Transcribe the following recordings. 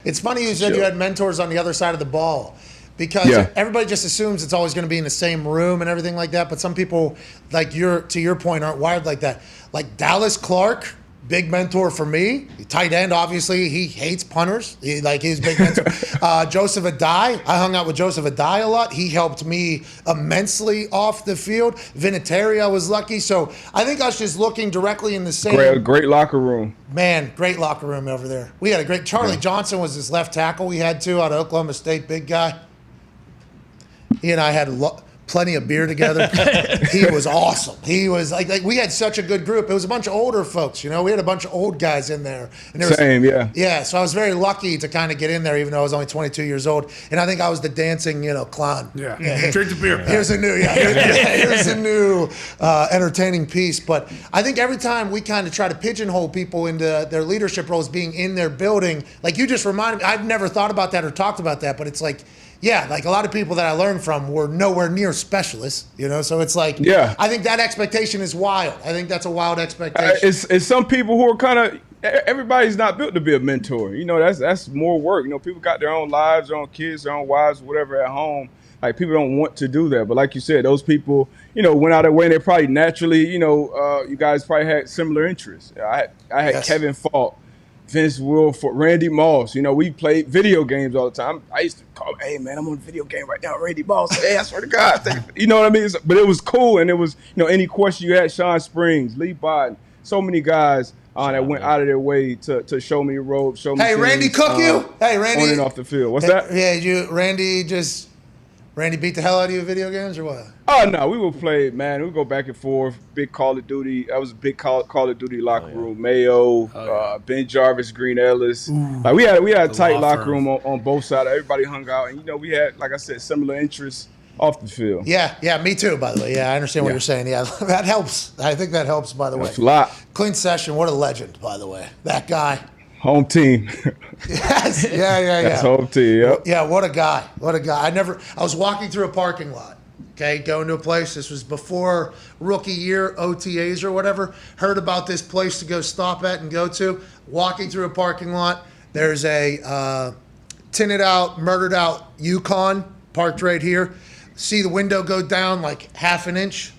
It's funny you said you had mentors on the other side of the ball because everybody just assumes it's always going to be in the same room and everything like that. But some people, like to your point, aren't wired like that. Like Dallas Clark, big mentor for me. Tight end, obviously, he hates punters. He's big mentor. Joseph Adai, I hung out with Joseph Adai a lot. He helped me immensely off the field. Vinatieri, I was lucky. So I think us just looking directly in the same. Great locker room. Man, great locker room over there. We had a great. Charlie Johnson was this left tackle we had too out of Oklahoma State, big guy. He and I had plenty of beer together. He was awesome. He was like we had such a good group. It was a bunch of older folks, you know. We had a bunch of old guys in there. And Yeah, so I was very lucky to kind of get in there, even though I was only 22 years old. And I think I was the dancing, clown. Yeah. Drink the beer. Here's a new entertaining piece. But I think every time we kind of try to pigeonhole people into their leadership roles being in their building, like you just reminded me, I've never thought about that or talked about that, but it's like, yeah, like a lot of people that I learned from were nowhere near specialists, so it's like, I think that expectation is wild. I think that's a wild expectation. It's some people who are kind of, everybody's not built to be a mentor. That's more work. People got their own lives, their own kids, their own wives, whatever at home. Like people don't want to do that. But like you said, those people, went out of their way and they probably naturally, you guys probably had similar interests. I had Kevin Falk, Vince Wilfork, Randy Moss. We played video games all the time. I used to call, hey, man, I'm on a video game right now, Randy Moss. Hey, I swear to God. You know what I mean? But it was cool. And it was, any question you had, Sean Springs, Lee Biden, so many guys that went out of their way to show me the rope, show me things, Randy cook you? Hey, Randy. On and off the field. What's that? Yeah, Randy beat the hell out of you in video games or what? Oh, no, we would play, man. We would go back and forth. Big Call of Duty. That was a big Call of Duty locker room. Mayo, Ben Jarvis, Green Ellis. Like we had a tight locker room on both sides. Everybody hung out. And, we had, like I said, similar interests off the field. Yeah, me too, by the way. Yeah, I understand what you're saying. Yeah, that helps. I think that helps, by the way. That's a lot. Clint Session, what a legend, by the way. That guy. Home team. Yes. Yeah. That's home team, yep. Yeah, what a guy. I was walking through a parking lot, going to a place. This was before rookie year, OTAs or whatever. Heard about this place to go stop at and go to. Walking through a parking lot. There's a tinted out, murdered out Yukon parked right here. See the window go down like half an inch.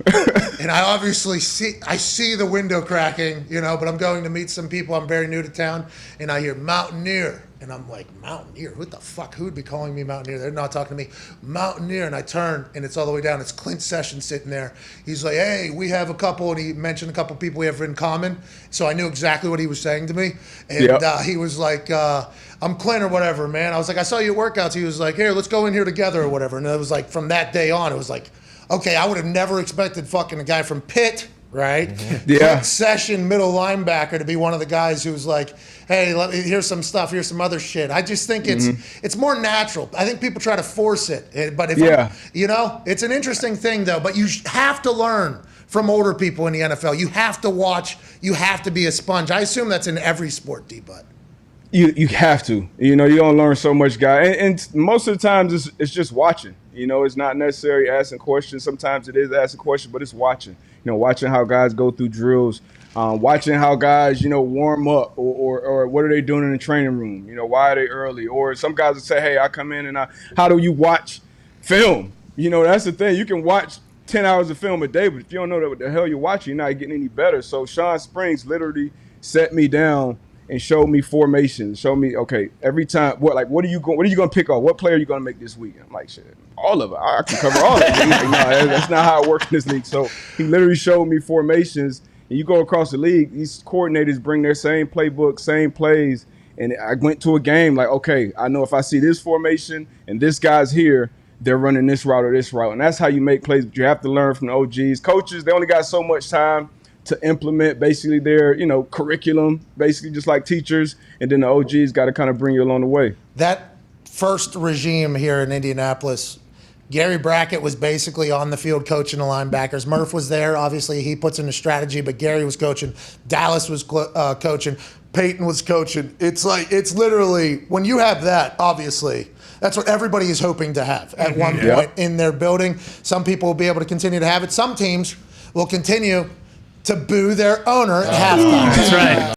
And I obviously see the window cracking, but I'm going to meet some people. I'm very new to town. And I hear Mountaineer. And I'm like, Mountaineer? What the fuck? Who would be calling me Mountaineer? They're not talking to me. Mountaineer. And I turn, and it's all the way down. It's Clint Session sitting there. He's like, hey, we have a couple. And he mentioned a couple people we have in common. So I knew exactly what he was saying to me. And he was like, I'm Clint or whatever, man. I was like, I saw you at workouts. He was like, here, let's go in here together or whatever. And it was like, from that day on, it was like, okay, I would have never expected fucking a guy from Pitt, right? Mm-hmm. Yeah. Clint Session, middle linebacker, to be one of the guys who's like, hey, here's some stuff, here's some other shit. I just think it's more natural. I think people try to force it. But it's an interesting thing, though. But you have to learn from older people in the NFL. You have to watch. You have to be a sponge. I assume that's in every sport, D-Bud. You have to. You're going to learn so much, guy. And most of the times it's just watching. It's not necessarily asking questions. Sometimes it is asking questions, but it's watching. Watching how guys go through drills, watching how guys, warm up or what are they doing in the training room? Why are they early? Or some guys will say, hey, I come in and how do you watch film? That's the thing. You can watch 10 hours of film a day, but if you don't know what the hell you're watching, you're not getting any better. So Sean Springs literally set me down and showed me formations, showed me, okay, every time, what are you going to pick up? What player are you going to make this week? I'm like, shit, all of it. I can cover all of it. Like, no, that's not how it works in this league. So he literally showed me formations. And you go across the league, these coordinators bring their same playbook, same plays. And I went to a game like, okay, I know if I see this formation and this guy's here, they're running this route or this route. And that's how you make plays. But you have to learn from the OGs. Coaches, they only got so much time to implement basically their, curriculum, basically just like teachers. And then the OGs got to kind of bring you along the way. That first regime here in Indianapolis, Gary Brackett was basically on the field coaching the linebackers. Murph was there. Obviously, he puts in a strategy, but Gary was coaching. Dallas was coaching. Peyton was coaching. It's literally, when you have that, obviously, that's what everybody is hoping to have at one point in their building. Some people will be able to continue to have it. Some teams will continue to boo their owner at halftime. That's right.